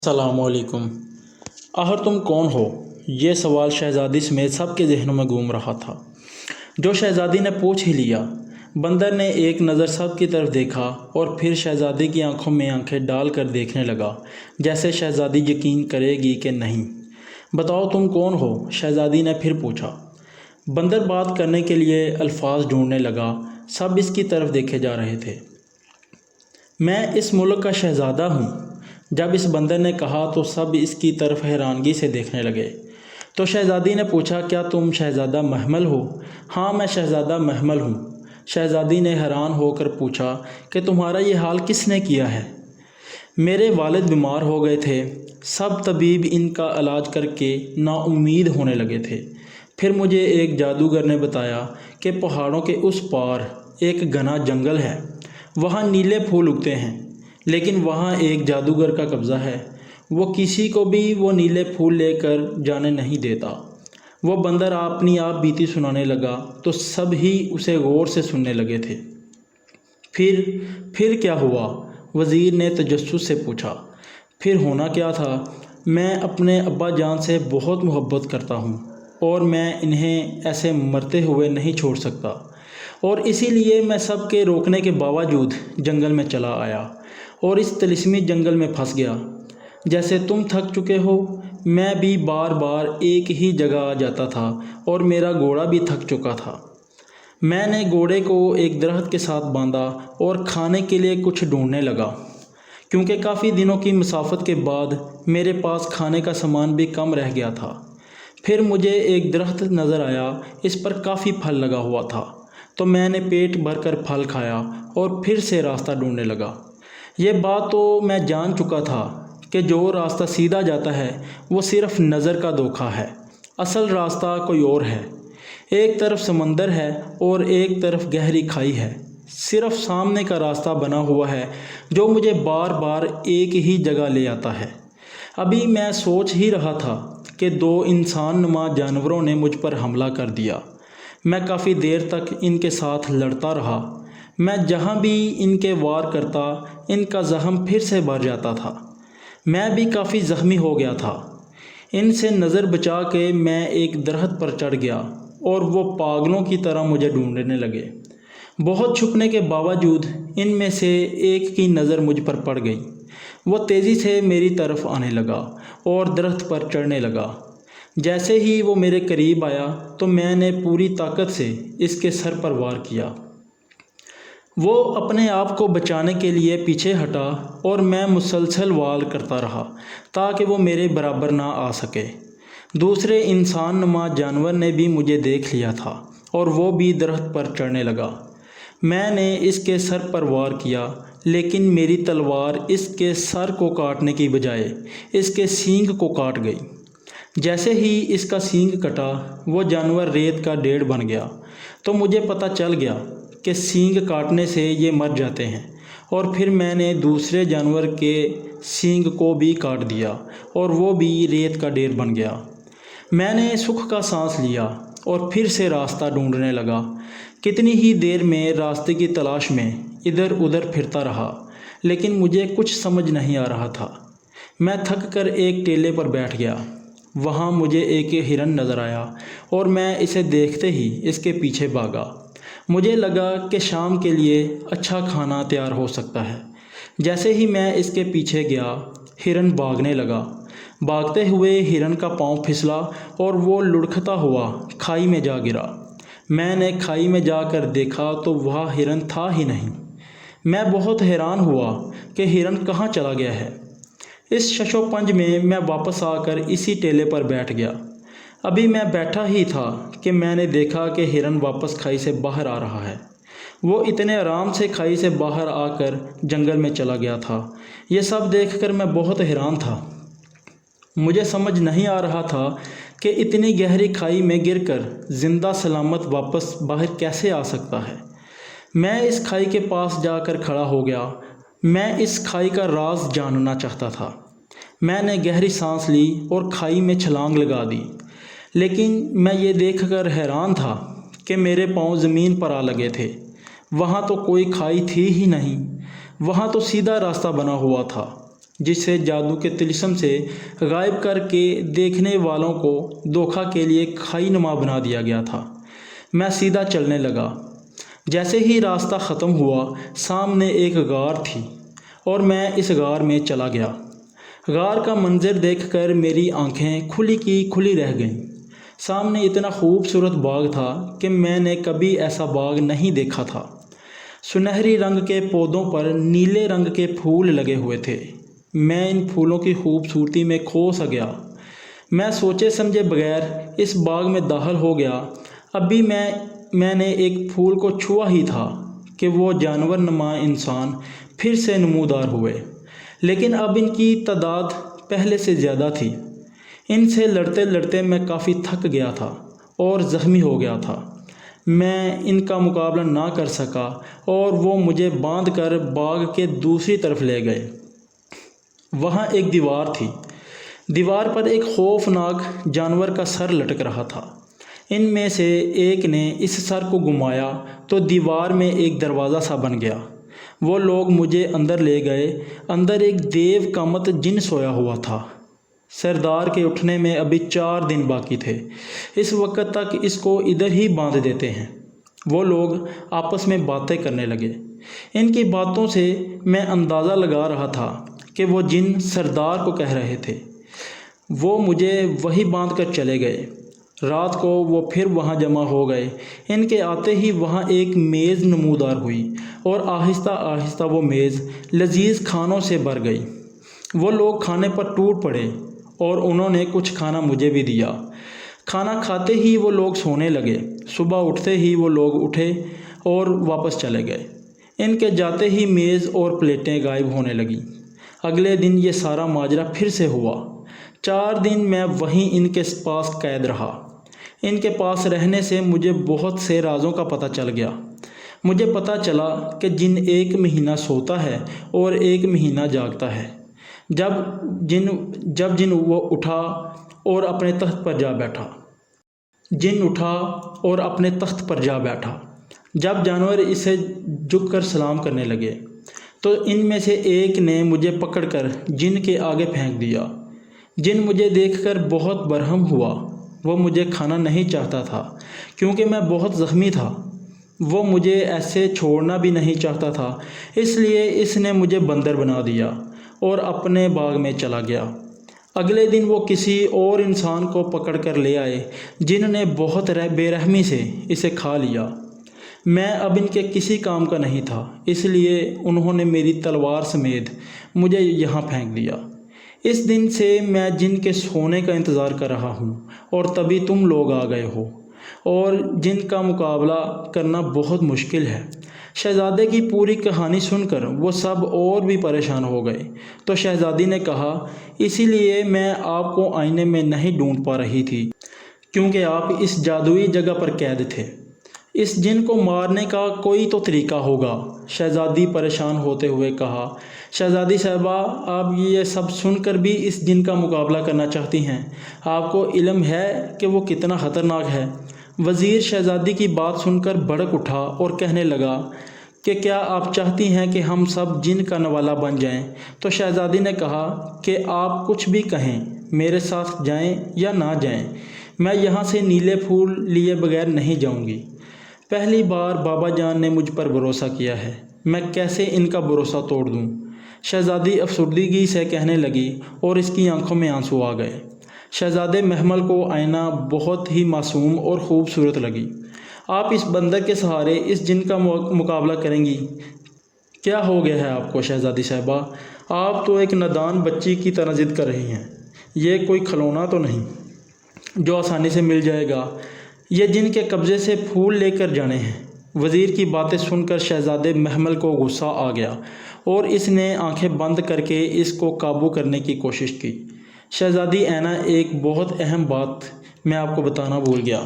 السلام علیکم۔ آخر تم کون ہو؟ یہ سوال شہزادی سمیت سب کے ذہنوں میں گھوم رہا تھا۔ جو شہزادی نے پوچھ ہی لیا۔ بندر نے ایک نظر سب کی طرف دیکھا اور پھر شہزادی کی آنکھوں میں آنکھیں ڈال کر دیکھنے لگا، جیسے شہزادی یقین کرے گی کہ نہیں۔ بتاؤ تم کون ہو؟ شہزادی نے پھر پوچھا۔ بندر بات کرنے کے لیے الفاظ ڈھونڈنے لگا۔ سب اس کی طرف دیکھے جا رہے تھے۔ میں اس ملک کا شہزادہ ہوں۔ جب اس بندر نے کہا تو سب اس کی طرف حیرانگی سے دیکھنے لگے۔ تو شہزادی نے پوچھا، کیا تم شہزادہ محمل ہو؟ ہاں، میں شہزادہ محمل ہوں۔ شہزادی نے حیران ہو کر پوچھا کہ تمہارا یہ حال کس نے کیا ہے؟ میرے والد بیمار ہو گئے تھے۔ سب طبیب ان کا علاج کر کے نا امید ہونے لگے تھے۔ پھر مجھے ایک جادوگر نے بتایا کہ پہاڑوں کے اس پار ایک گھنا جنگل ہے، وہاں نیلے پھول اگتے ہیں، لیکن وہاں ایک جادوگر کا قبضہ ہے۔ وہ کسی کو بھی وہ نیلے پھول لے کر جانے نہیں دیتا۔ وہ بندر اپنی آپ بیتی سنانے لگا تو سب ہی اسے غور سے سننے لگے تھے۔ پھر کیا ہوا؟ وزیر نے تجسس سے پوچھا۔ پھر ہونا کیا تھا؟ میں اپنے ابا جان سے بہت محبت کرتا ہوں اور میں انہیں ایسے مرتے ہوئے نہیں چھوڑ سکتا، اور اسی لیے میں سب کے روکنے کے باوجود جنگل میں چلا آیا اور اس طلسمی جنگل میں پھنس گیا۔ جیسے تم تھک چکے ہو، میں بھی بار بار ایک ہی جگہ آ جاتا تھا اور میرا گھوڑا بھی تھک چکا تھا۔ میں نے گھوڑے کو ایک درخت کے ساتھ باندھا اور کھانے کے لیے کچھ ڈھونڈنے لگا، کیونکہ کافی دنوں کی مسافت کے بعد میرے پاس کھانے کا سامان بھی کم رہ گیا تھا۔ پھر مجھے ایک درخت نظر آیا، اس پر کافی پھل لگا ہوا تھا، تو میں نے پیٹ بھر کر پھل کھایا اور پھر سے راستہ ڈھونڈنے لگا۔ یہ بات تو میں جان چکا تھا کہ جو راستہ سیدھا جاتا ہے وہ صرف نظر کا دھوکہ ہے، اصل راستہ کوئی اور ہے۔ ایک طرف سمندر ہے اور ایک طرف گہری کھائی ہے۔ صرف سامنے کا راستہ بنا ہوا ہے جو مجھے بار بار ایک ہی جگہ لے آتا ہے۔ ابھی میں سوچ ہی رہا تھا کہ دو انسان نما جانوروں نے مجھ پر حملہ کر دیا۔ میں کافی دیر تک ان کے ساتھ لڑتا رہا۔ میں جہاں بھی ان کے وار کرتا، ان کا زخم پھر سے بھر جاتا تھا۔ میں بھی کافی زخمی ہو گیا تھا۔ ان سے نظر بچا کے میں ایک درخت پر چڑھ گیا اور وہ پاگلوں کی طرح مجھے ڈھونڈنے لگے۔ بہت چھپنے کے باوجود ان میں سے ایک کی نظر مجھ پر پڑ گئی۔ وہ تیزی سے میری طرف آنے لگا اور درخت پر چڑھنے لگا۔ جیسے ہی وہ میرے قریب آیا تو میں نے پوری طاقت سے اس کے سر پر وار کیا۔ وہ اپنے آپ کو بچانے کے لیے پیچھے ہٹا اور میں مسلسل وار کرتا رہا تاکہ وہ میرے برابر نہ آ سکے۔ دوسرے انسان نما جانور نے بھی مجھے دیکھ لیا تھا اور وہ بھی درخت پر چڑھنے لگا۔ میں نے اس کے سر پر وار کیا، لیکن میری تلوار اس کے سر کو کاٹنے کی بجائے اس کے سینگ کو کاٹ گئی۔ جیسے ہی اس کا سینگ کٹا، وہ جانور ریت کا ڈھیر بن گیا۔ تو مجھے پتہ چل گیا کہ سینگ کاٹنے سے یہ مر جاتے ہیں، اور پھر میں نے دوسرے جانور کے سینگ کو بھی کاٹ دیا اور وہ بھی ریت کا ڈھیر بن گیا۔ میں نے سکھ کا سانس لیا اور پھر سے راستہ ڈھونڈنے لگا۔ کتنی ہی دیر میں راستے کی تلاش میں ادھر ادھر پھرتا رہا، لیکن مجھے کچھ سمجھ نہیں آ رہا تھا۔ میں تھک کر ایک ٹیلے پر بیٹھ گیا۔ وہاں مجھے ایک ہرن نظر آیا اور میں اسے دیکھتے ہی اس کے پیچھے بھاگا۔ مجھے لگا کہ شام کے لیے اچھا کھانا تیار ہو سکتا ہے۔ جیسے ہی میں اس کے پیچھے گیا، ہرن بھاگنے لگا۔ بھاگتے ہوئے ہرن کا پاؤں پھسلا اور وہ لڑکھتا ہوا کھائی میں جا گرا۔ میں نے کھائی میں جا کر دیکھا تو وہاں ہرن تھا ہی نہیں۔ میں بہت حیران ہوا کہ ہرن کہاں چلا گیا ہے۔ اس شش و پنج میں واپس آ کر اسی ٹیلے پر بیٹھ گیا۔ ابھی میں بیٹھا ہی تھا کہ میں نے دیکھا کہ ہرن واپس کھائی سے باہر آ رہا ہے۔ وہ اتنے آرام سے کھائی سے باہر آ کر جنگل میں چلا گیا تھا۔ یہ سب دیکھ کر میں بہت حیران تھا۔ مجھے سمجھ نہیں آ رہا تھا کہ اتنی گہری کھائی میں گر کر زندہ سلامت واپس باہر کیسے آ سکتا ہے۔ میں اس کھائی کے پاس جا کر کھڑا ہو گیا۔ میں اس کھائی کا راز جاننا چاہتا تھا۔ میں نے گہری سانس لی اور کھائی میں چھلانگ لگا دی، لیکن میں یہ دیکھ کر حیران تھا کہ میرے پاؤں زمین پر آ لگے تھے۔ وہاں تو کوئی کھائی تھی ہی نہیں، وہاں تو سیدھا راستہ بنا ہوا تھا۔ جسے جادو کے طلسم سے غائب کر کے دیکھنے والوں کو دھوکہ کے لیے کھائی نما بنا دیا گیا تھا۔ میں سیدھا چلنے لگا۔ جیسے ہی راستہ ختم ہوا، سامنے ایک غار تھی اور میں اس غار میں چلا گیا۔ غار کا منظر دیکھ کر میری آنکھیں کھلی کی کھلی رہ گئیں۔ سامنے اتنا خوبصورت باغ تھا کہ میں نے کبھی ایسا باغ نہیں دیکھا تھا۔ سنہری رنگ کے پودوں پر نیلے رنگ کے پھول لگے ہوئے تھے۔ میں ان پھولوں کی خوبصورتی میں کھو سا گیا۔ میں سوچے سمجھے بغیر اس باغ میں داخل ہو گیا۔ ابھی میں نے ایک پھول کو چھوا ہی تھا کہ وہ جانور نما انسان پھر سے نمودار ہوئے، لیکن اب ان کی تعداد پہلے سے زیادہ تھی۔ ان سے لڑتے لڑتے میں کافی تھک گیا تھا اور زخمی ہو گیا تھا۔ میں ان کا مقابلہ نہ کر سکا اور وہ مجھے باندھ کر باغ کے دوسری طرف لے گئے۔ وہاں ایک دیوار تھی۔ دیوار پر ایک خوفناک جانور کا سر لٹک رہا تھا۔ ان میں سے ایک نے اس سر کو گھمایا تو دیوار میں ایک دروازہ سا بن گیا۔ وہ لوگ مجھے اندر لے گئے۔ اندر ایک دیو کامت جن سویا ہوا تھا۔ سردار کے اٹھنے میں ابھی 4 دن باقی تھے۔ اس وقت تک اس کو ادھر ہی باندھ دیتے ہیں۔ وہ لوگ آپس میں باتیں کرنے لگے۔ ان کی باتوں سے میں اندازہ لگا رہا تھا کہ وہ جن سردار کو کہہ رہے تھے۔ وہ مجھے وہی باندھ کر چلے گئے۔ رات کو وہ پھر وہاں جمع ہو گئے۔ ان کے آتے ہی وہاں ایک میز نمودار ہوئی اور آہستہ آہستہ وہ میز لذیذ کھانوں سے بھر گئی۔ وہ لوگ کھانے پر ٹوٹ پڑے اور انہوں نے کچھ کھانا مجھے بھی دیا۔ کھانا کھاتے ہی وہ لوگ سونے لگے۔ صبح اٹھتے ہی وہ لوگ اٹھے اور واپس چلے گئے۔ ان کے جاتے ہی میز اور پلیٹیں غائب ہونے لگیں۔ اگلے دن یہ سارا ماجرا پھر سے ہوا۔ 4 دن میں وہیں ان کے پاس قید رہا۔ ان کے پاس رہنے سے مجھے بہت سے رازوں کا پتہ چل گیا۔ مجھے پتہ چلا کہ جن 1 مہینہ سوتا ہے اور 1 مہینہ جاگتا ہے۔ جب جن وہ اٹھا اور اپنے تخت پر جا بیٹھا۔ جن اٹھا اور اپنے تخت پر جا بیٹھا۔ جب جانور اسے جھک کر سلام کرنے لگے تو ان میں سے ایک نے مجھے پکڑ کر جن کے آگے پھینک دیا۔ جن مجھے دیکھ کر بہت برہم ہوا۔ وہ مجھے کھانا نہیں چاہتا تھا کیونکہ میں بہت زخمی تھا۔ وہ مجھے ایسے چھوڑنا بھی نہیں چاہتا تھا، اس لیے اس نے مجھے بندر بنا دیا اور اپنے باغ میں چلا گیا۔ اگلے دن وہ کسی اور انسان کو پکڑ کر لے آئے جن نے بہت بے رحمی سے اسے کھا لیا۔ میں اب ان کے کسی کام کا نہیں تھا، اس لیے انہوں نے میری تلوار سمیت مجھے یہاں پھینک دیا۔ اس دن سے میں جن کے سونے کا انتظار کر رہا ہوں اور تبھی تم لوگ آ گئے ہو، اور جن کا مقابلہ کرنا بہت مشکل ہے۔ شہزادے کی پوری کہانی سن کر وہ سب اور بھی پریشان ہو گئے۔ تو شہزادی نے کہا، اسی لیے میں آپ کو آئینے میں نہیں ڈھونڈ پا رہی تھی کیونکہ آپ اس جادوئی جگہ پر قید تھے۔ اس جن کو مارنے کا کوئی تو طریقہ ہوگا۔ شہزادی پریشان ہوتے ہوئے کہا، شہزادی صاحبہ، آپ یہ سب سن کر بھی اس جن کا مقابلہ کرنا چاہتی ہیں؟ آپ کو علم ہے کہ وہ کتنا خطرناک ہے؟ وزیر شہزادی کی بات سن کر بھڑک اٹھا اور کہنے لگا کہ کیا آپ چاہتی ہیں کہ ہم سب جن کا نوالہ بن جائیں؟ تو شہزادی نے کہا کہ آپ کچھ بھی کہیں، میرے ساتھ جائیں یا نہ جائیں، میں یہاں سے نیلے پھول لیے بغیر نہیں جاؤں گی۔ پہلی بار بابا جان نے مجھ پر بھروسہ کیا ہے، میں کیسے ان کا بھروسہ توڑ دوں؟ شہزادی افسردگی سے کہنے لگی اور اس کی آنکھوں میں آنسو آ گئے۔ شہزادے محمل کو آئینہ بہت ہی معصوم اور خوبصورت لگی۔ آپ اس بندر کے سہارے اس جن کا مقابلہ کریں گی؟ کیا ہو گیا ہے آپ کو شہزادی صاحبہ؟ آپ تو ایک نادان بچی کی طرح ضد کر رہی ہیں۔ یہ کوئی کھلونا تو نہیں جو آسانی سے مل جائے گا۔ یہ جن کے قبضے سے پھول لے کر جانے ہیں۔ وزیر کی باتیں سن کر شہزادے محمل کو غصہ آ گیا اور اس نے آنکھیں بند کر کے اس کو قابو کرنے کی کوشش کی۔ شہزادی اینا، ایک بہت اہم بات میں آپ کو بتانا بھول گیا۔